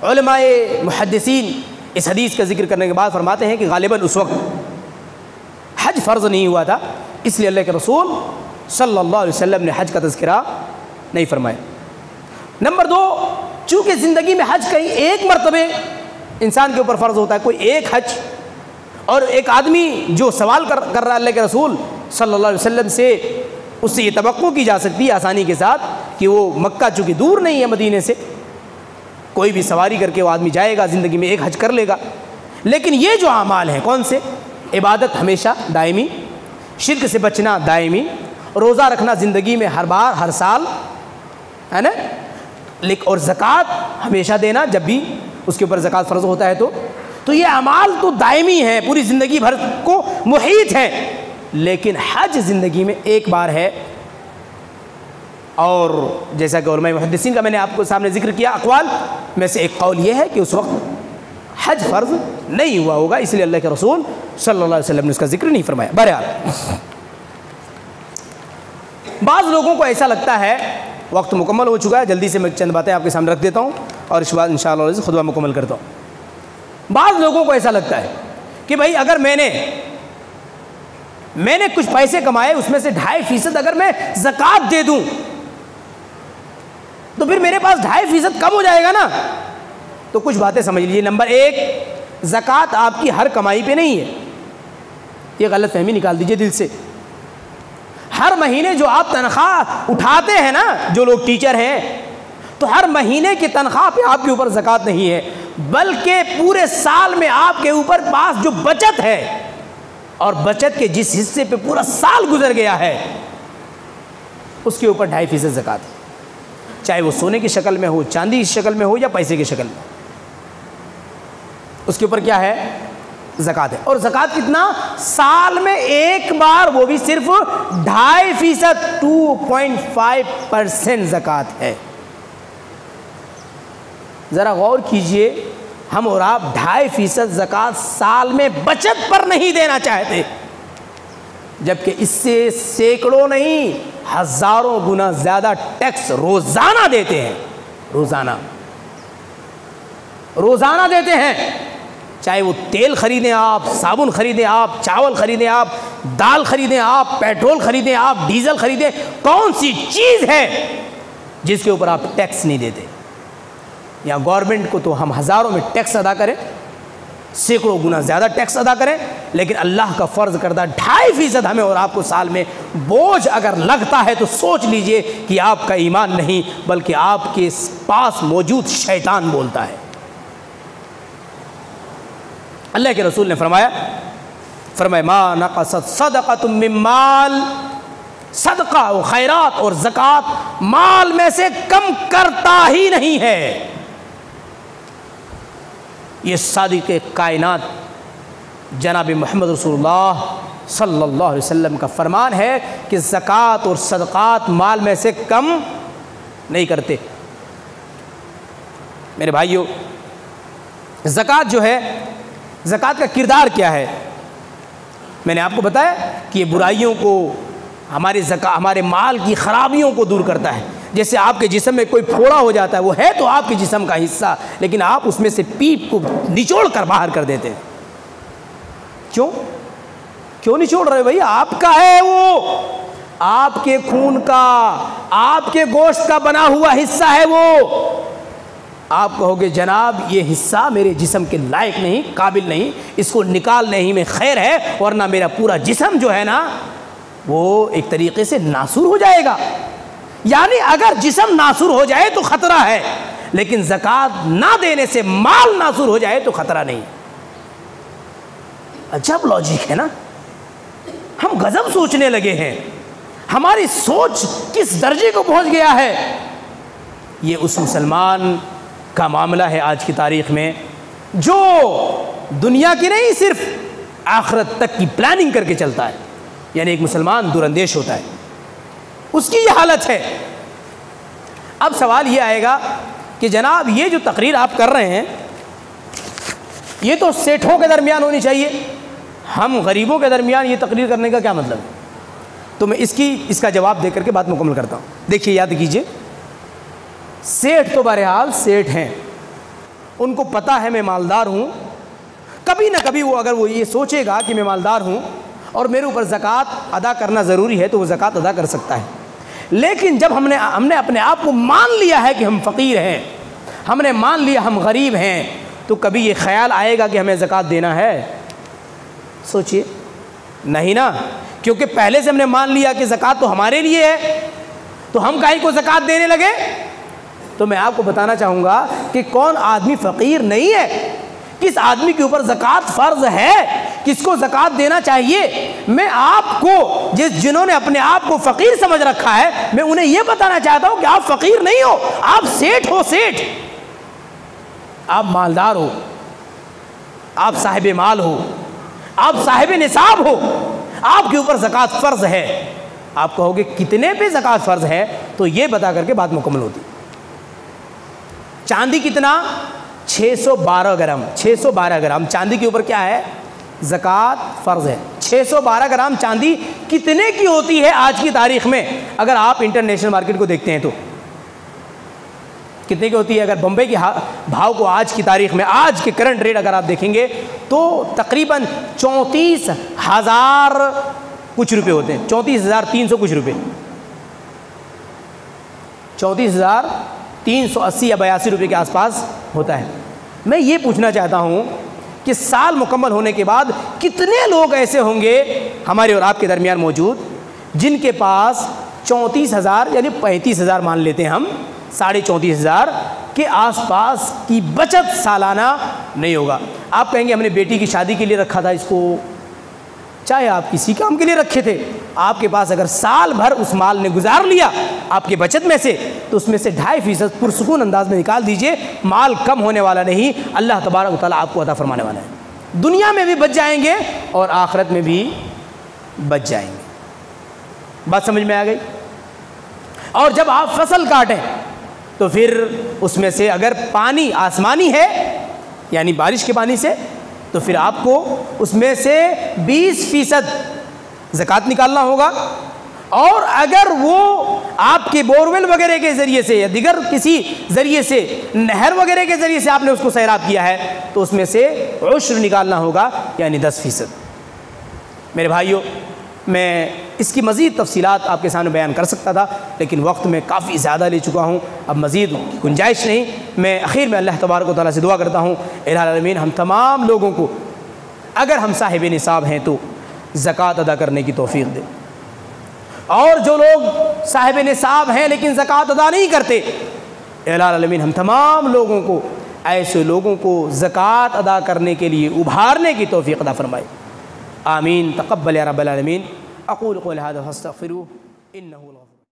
S1: علماء محدثین اس حدیث کا ذکر کرنے کے بعد فرماتے ہیں کہ غالباً اس وقت حج فرض نہیں ہوا تھا، اس لیے اللہ کے رسول صلی اللہ علیہ وسلم نے حج کا تذکرہ نہیں فرمایا۔ نمبر 2، چونکہ زندگی میں حج کہیں ایک مرتبہ انسان کے اوپر فرض ہوتا ہے، کوئی ایک حج، اور ایک آدمی جو سوال کر رہا ہے اللہ کے رسول صلی اللہ علیہ وسلم سے، اس سے یہ توقع کی جا سکتی ہے آسانی کے ساتھ کہ وہ مکہ چونکہ دور نہیں ہے مدینے سے، کوئی بھی سواری کر کے وہ آدمی جائے گا، زندگی میں ایک حج کر لے گا، لیکن یہ جو اعمال ہیں کون سے؟ عبادت ہمیشہ دائمی، شرک سے بچنا دائمی، روزہ رکھنا زندگی میں ہر بار ہر سال، ہے نا، اور زکوٰۃ ہمیشہ دینا جب بھی اس کے اوپر زکوٰۃ فرض ہوتا ہے تو یہ اعمال تو دائمی ہیں، پوری زندگی بھر کو محیط ہیں. لیکن حج زندگی میں ایک بار ہے. اور جیسا کہ علماء محدثین کا میں نے آپ کو سامنے ذکر کیا اقوال میں سے ایک قول یہ ہے کہ اس وقت حج فرض نہیں ہوا ہوگا، اس لیے اللہ کے رسول صلی اللہ علیہ وسلم نے اس کا ذکر نہیں فرمایا. بہرحال بعض لوگوں کو ایسا لگتا ہے، وقت مکمل ہو چکا ہے، جلدی سے میں چند باتیں آپ کے سامنے رکھ دیتا ہوں اور اس کے بعد انشاءاللہ خطبہ مکمل کرتا ہوں. بعض لوگوں کو ایسا لگتا ہے کہ بھائی اگر میں نے کچھ پیسے کمائے، اس میں سے 2.5% اگر میں زکوٰۃ دے دوں تو پھر میرے پاس 2.5% کم ہو جائے گا نا. تو کچھ باتیں سمجھ لیجیے. نمبر 1، زکوٰۃ آپ کی ہر کمائی پہ نہیں ہے، یہ غلط فہمی نکال دیجیے دل سے. ہر مہینے جو آپ تنخواہ اٹھاتے ہیں نا، جو لوگ ٹیچر ہیں، تو ہر مہینے کی تنخواہ پہ آپ کے اوپر زکوٰۃ نہیں ہے، بلکہ پورے سال میں آپ کے اوپر پاس جو بچت ہے اور بچت کے جس حصے پہ پورا سال گزر گیا ہے اس کے اوپر 2.5% زکوٰۃ ہے، چاہے وہ سونے کی شکل میں ہو، چاندی کی شکل میں ہو یا پیسے کی شکل میں، اس کے اوپر کیا ہے؟ زکوٰۃ ہے. اور زکوٰۃ کتنا؟ سال میں ایک بار، وہ بھی صرف 2.5%، 2.5% زکوٰۃ ہے. ذرا غور کیجئے، ہم اور آپ 2.5% زکوٰۃ سال میں بچت پر نہیں دینا چاہتے، جبکہ اس سے سینکڑوں نہیں ہزاروں گنا زیادہ ٹیکس روزانہ دیتے ہیں. روزانہ دیتے ہیں. چاہے وہ تیل خریدیں آپ، صابن خریدیں آپ، چاول خریدیں آپ، دال خریدیں آپ، پیٹرول خریدیں آپ، ڈیزل خریدیں، کون سی چیز ہے جس کے اوپر آپ ٹیکس نہیں دیتے؟ یا گورنمنٹ کو تو ہم ہزاروں میں ٹیکس ادا کریں، سینکڑوں گنا زیادہ ٹیکس ادا کریں، لیکن اللہ کا فرض کردہ 2.5% ہمیں اور آپ کو سال میں بوجھ اگر لگتا ہے تو سوچ لیجئے کہ آپ کا ایمان نہیں بلکہ آپ کے پاس موجود شیطان بولتا ہے. اللہ کے رسول نے فرمایا ما نقصت صدقۃ من مال، صدقہ و خیرات اور زکوٰۃ مال میں سے کم کرتا ہی نہیں ہے. یہ صادق کائنات جناب محمد رسول اللہ صلی اللہ علیہ وسلم کا فرمان ہے کہ زکوٰۃ اور صدقات مال میں سے کم نہیں کرتے. میرے بھائیو، زکوٰۃ جو ہے، زکوٰۃ کا کردار کیا ہے؟ میں نے آپ کو بتایا کہ یہ برائیوں کو، ہمارے مال کی خرابیوں کو دور کرتا ہے. جیسے آپ کے جسم میں کوئی پھوڑا ہو جاتا ہے، وہ ہے تو آپ کے جسم کا حصہ، لیکن آپ اس میں سے پیپ کو نچوڑ کر باہر کر دیتے ہیں. کیوں نچوڑ رہے بھائی؟ آپ کا ہے، وہ آپ کے خون کا، آپ کے گوشت کا بنا ہوا حصہ ہے وہ. آپ کہو گے جناب یہ حصہ میرے جسم کے لائق نہیں، قابل نہیں، اس کو نکالنے ہی میں خیر ہے، ورنہ میرا پورا جسم جو ہے نا وہ ایک طریقے سے ناسور ہو جائے گا. یعنی اگر جسم ناسور ہو جائے تو خطرہ ہے، لیکن زکوٰۃ نہ دینے سے مال ناسور ہو جائے تو خطرہ نہیں. عجب لاجک ہے نا. ہم غضب سوچنے لگے ہیں، ہماری سوچ کس درجے کو پہنچ گیا ہے. یہ اس مسلمان کا معاملہ ہے آج کی تاریخ میں جو دنیا کی نہیں صرف آخرت تک کی پلاننگ کر کے چلتا ہے. یعنی ایک مسلمان دور اندیش ہوتا ہے، اس کی یہ حالت ہے. اب سوال یہ آئے گا کہ جناب یہ جو تقریر آپ کر رہے ہیں یہ تو سیٹھوں کے درمیان ہونی چاہیے، ہم غریبوں کے درمیان یہ تقریر کرنے کا کیا مطلب ہے؟ تو میں اس کا جواب دے کر کے بات مکمل کرتا ہوں. دیکھیے، یاد کیجئے، سیٹھ تو بہرحال سیٹھ ہیں، ان کو پتہ ہے میں مالدار ہوں. کبھی نہ کبھی اگر وہ یہ سوچے گا کہ میں مالدار ہوں اور میرے اوپر زکوٰۃ ادا کرنا ضروری ہے تو وہ زکوٰۃ ادا کر سکتا ہے. لیکن جب ہم نے اپنے آپ کو مان لیا ہے کہ ہم فقیر ہیں، ہم نے مان لیا ہم غریب ہیں، تو کبھی یہ خیال آئے گا کہ ہمیں زکوٰۃ دینا ہے؟ سوچئے، نہیں نا. کیونکہ پہلے سے ہم نے مان لیا کہ زکوٰۃ تو ہمارے لیے ہے، تو ہم کہیں کو زکوٰۃ دینے لگے. تو میں آپ کو بتانا چاہوں گا کہ کون آدمی فقیر نہیں ہے، کس آدمی کے اوپر زکوٰۃ فرض ہے، کس کو زکوٰۃ دینا چاہیے۔ میں آپ کو جنہوں نے اپنے آپ کو فقیر سمجھ رکھا ہے، میں انہیں یہ بتانا چاہتا ہوں کہ آپ فقیر نہیں ہو، آپ سیٹھ ہو، سیٹھ، آپ مالدار ہو، آپ صاحب مال ہو، آپ صاحب نصاب ہو، آپ کے اوپر زکوٰۃ فرض ہے۔ آپ کہو گے کتنے پہ زکوٰۃ فرض ہے، تو یہ بتا کر کے بات مکمل ہوتی۔ چاندی کتنا؟ 612 گرام، 612 گرام چاندی کے اوپر کیا ہے؟ زکوٰۃ فرض ہے۔ 612 گرام چاندی کتنے کی ہوتی ہے آج کی تاریخ میں؟ اگر آپ انٹرنیشنل مارکیٹ کو دیکھتے ہیں تو کتنے کی ہوتی ہے؟ اگر بمبئی کے بھاؤ کو آج کی تاریخ میں، آج کے کرنٹ ریٹ اگر آپ دیکھیں گے تو تقریباً 34,000 کچھ روپے ہوتے ہیں، 34,300 کچھ روپے، 34,380 یا 82 روپے کے آس پاس ہوتا ہے۔ میں یہ پوچھنا چاہتا ہوں کہ سال مکمل ہونے کے بعد کتنے لوگ ایسے ہوں گے ہمارے اور آپ کے درمیان موجود جن کے پاس 34,000 یعنی 35,000 مان لیتے ہیں ہم، 34,500 کے آس پاس کی بچت سالانہ نہیں ہوگا۔ آپ کہیں گے ہم نے بیٹی کی شادی کے لیے رکھا تھا اس کو، چاہے آپ کسی کام کے لیے رکھے تھے، آپ کے پاس اگر سال بھر اس مال نے گزار لیا آپ کے بچت میں سے، تو اس میں سے 2.5% پرسکون انداز میں نکال دیجئے، مال کم ہونے والا نہیں، اللہ تبارک و تعالیٰ آپ کو عطا فرمانے والا ہے۔ دنیا میں بھی بچ جائیں گے اور آخرت میں بھی بچ جائیں گے۔ بات سمجھ میں آ گئی؟ اور جب آپ فصل کاٹیں تو پھر اس میں سے اگر پانی آسمانی ہے یعنی بارش کے پانی سے، تو پھر آپ کو اس میں سے 20% زکوٰۃ نکالنا ہوگا، اور اگر وہ آپ کے بورویل وغیرہ کے ذریعے سے یا دیگر کسی ذریعے سے، نہر وغیرہ کے ذریعے سے آپ نے اس کو سیراب کیا ہے، تو اس میں سے عشر نکالنا ہوگا یعنی 10%۔ میرے بھائیوں، میں اس کی مزید تفصیلات آپ کے سامنے بیان کر سکتا تھا، لیکن وقت میں کافی زیادہ لے چکا ہوں، اب مزید گنجائش نہیں۔ میں اخیر میں اللہ تبارک و تعالیٰ سے دعا کرتا ہوں الہ العالمین ہم تمام لوگوں کو، اگر ہم صاحب نصاب ہیں تو زکوٰۃ ادا کرنے کی توفیق دے، اور جو لوگ صاحب نصاب ہیں لیکن زکوٰۃ ادا نہیں کرتے، الہ العالمین ہم تمام لوگوں کو، ایسے لوگوں کو زکوٰۃ ادا کرنے کے لیے ابھارنے کی توفیق عطا فرمائے۔ آمین، تقبل یا رب العالمین۔ اقول قولی ھذا فاستغفروہ انہ الغفور۔